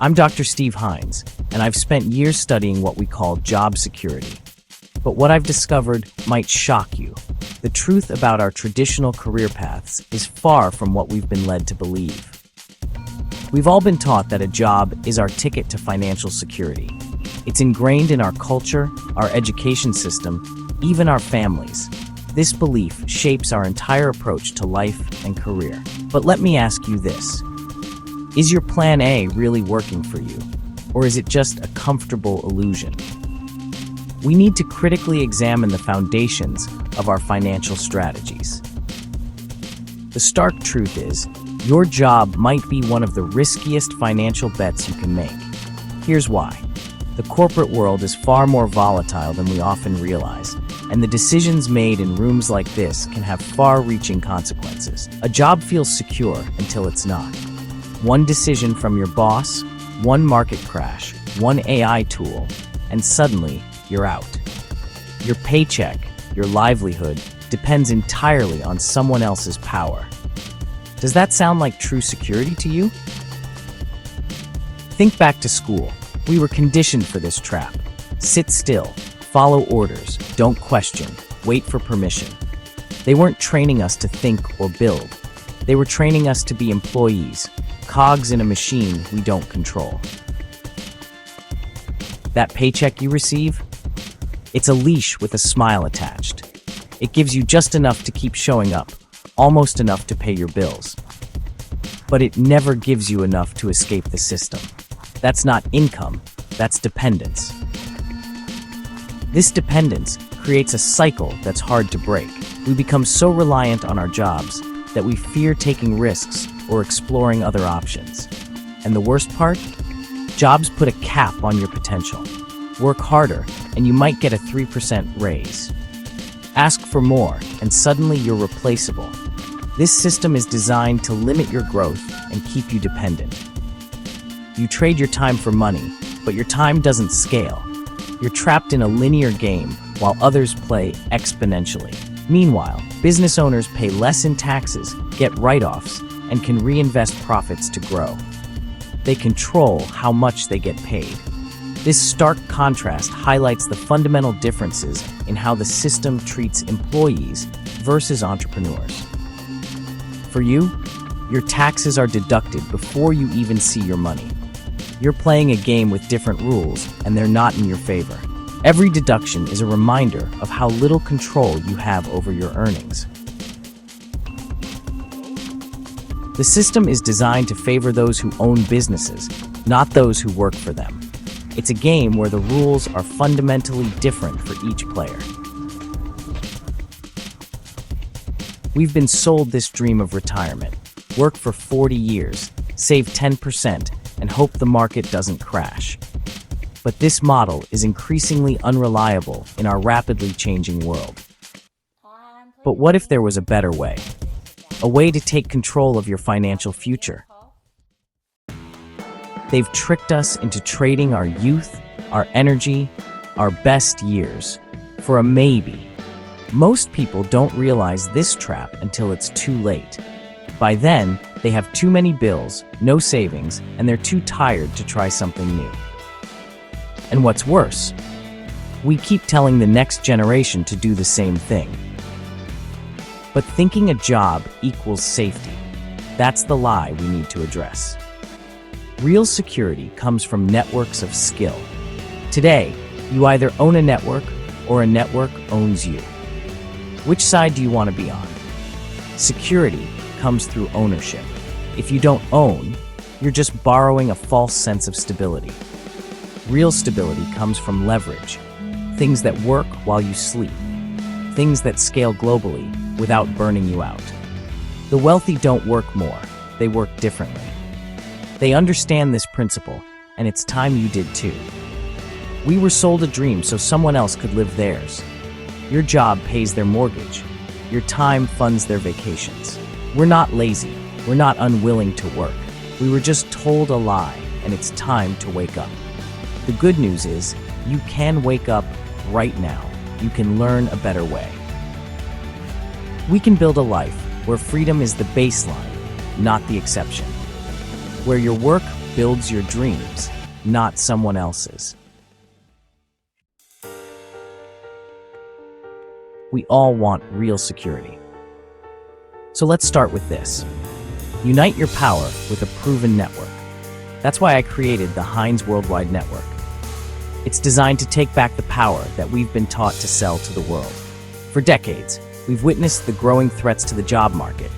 I'm Dr. Steve Hines, and I've spent years studying what we call job security. But what I've discovered might shock you. The truth about our traditional career paths is far from what we've been led to believe. We've all been taught that a job is our ticket to financial security. It's ingrained in our culture, our education system, even our families. This belief shapes our entire approach to life and career. But let me ask you this. Is your plan A really working for you? Or is it just a comfortable illusion? We need to critically examine the foundations of our financial strategies. The stark truth is, your job might be one of the riskiest financial bets you can make. Here's why. The corporate world is far more volatile than we often realize, and the decisions made in rooms like this can have far-reaching consequences. A job feels secure until it's not. One decision from your boss, one market crash, one AI tool, and suddenly you're out. Your paycheck, your livelihood, depends entirely on someone else's power. Does that sound like true security to you? Think back to school. We were conditioned for this trap. Sit still, follow orders, don't question, wait for permission. They weren't training us to think or build. They were training us to be employees, cogs in a machine we don't control. That paycheck you receive? It's a leash with a smile attached. It gives you just enough to keep showing up, almost enough to pay your bills. But it never gives you enough to escape the system. That's not income, that's dependence. This dependence creates a cycle that's hard to break. We become so reliant on our jobs that we fear taking risks or exploring other options. And the worst part? Jobs put a cap on your potential. Work harder, and you might get a 3% raise. Ask for more, and suddenly you're replaceable. This system is designed to limit your growth and keep you dependent. You trade your time for money, but your time doesn't scale. You're trapped in a linear game while others play exponentially. Meanwhile, business owners pay less in taxes, get write-offs, and can reinvest profits to grow. They control how much they get paid. This stark contrast highlights the fundamental differences in how the system treats employees versus entrepreneurs. For you, your taxes are deducted before you even see your money. You're playing a game with different rules, and they're not in your favor. Every deduction is a reminder of how little control you have over your earnings. The system is designed to favor those who own businesses, not those who work for them. It's a game where the rules are fundamentally different for each player. We've been sold this dream of retirement. Work for 40 years, save 10%, and hope the market doesn't crash. But this model is increasingly unreliable in our rapidly changing world. But what if there was a better way? A way to take control of your financial future? They've tricked us into trading our youth, our energy, our best years for a maybe. Most people don't realize this trap until it's too late. By then, they have too many bills, no savings, and they're too tired to try something new. And what's worse, we keep telling the next generation to do the same thing. But thinking a job equals safety, that's the lie we need to address. Real security comes from networks of skill. Today, you either own a network or a network owns you. Which side do you want to be on? Security comes through ownership. If you don't own, you're just borrowing a false sense of stability. Real stability comes from leverage, things that work while you sleep, things that scale globally without burning you out. The wealthy don't work more, they work differently. They understand this principle, and it's time you did too. We were sold a dream so someone else could live theirs. Your job pays their mortgage. Your time funds their vacations. We're not lazy. We're not unwilling to work. We were just told a lie, and it's time to wake up. The good news is, you can wake up right now. You can learn a better way. We can build a life where freedom is the baseline, not the exception. Where your work builds your dreams, not someone else's. We all want real security. So let's start with this. Unite your power with a proven network. That's why I created the Hines Worldwide Network. It's designed to take back the power that we've been taught to sell to the world. For decades, we've witnessed the growing threats to the job market.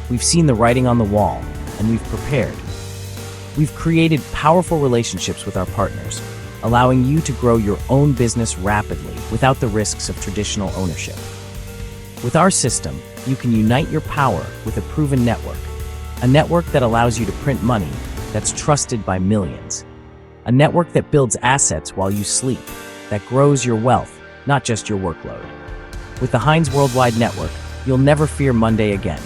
We've seen the writing on the wall, and we've prepared. We've created powerful relationships with our partners, allowing you to grow your own business rapidly without the risks of traditional ownership. With our system, you can unite your power with a proven network, a network that allows you to print money that's trusted by millions, a network that builds assets while you sleep, that grows your wealth, not just your workload. With the Hines Worldwide Network, you'll never fear Monday again.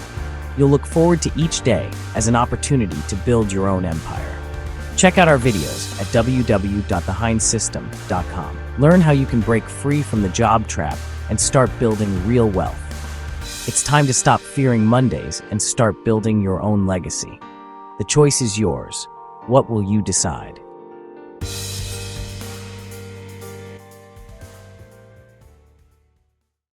You'll look forward to each day as an opportunity to build your own empire. Check out our videos at www.thehinesystem.com. Learn how you can break free from the job trap and start building real wealth. It's time to stop fearing Mondays and start building your own legacy. The choice is yours. What will you decide?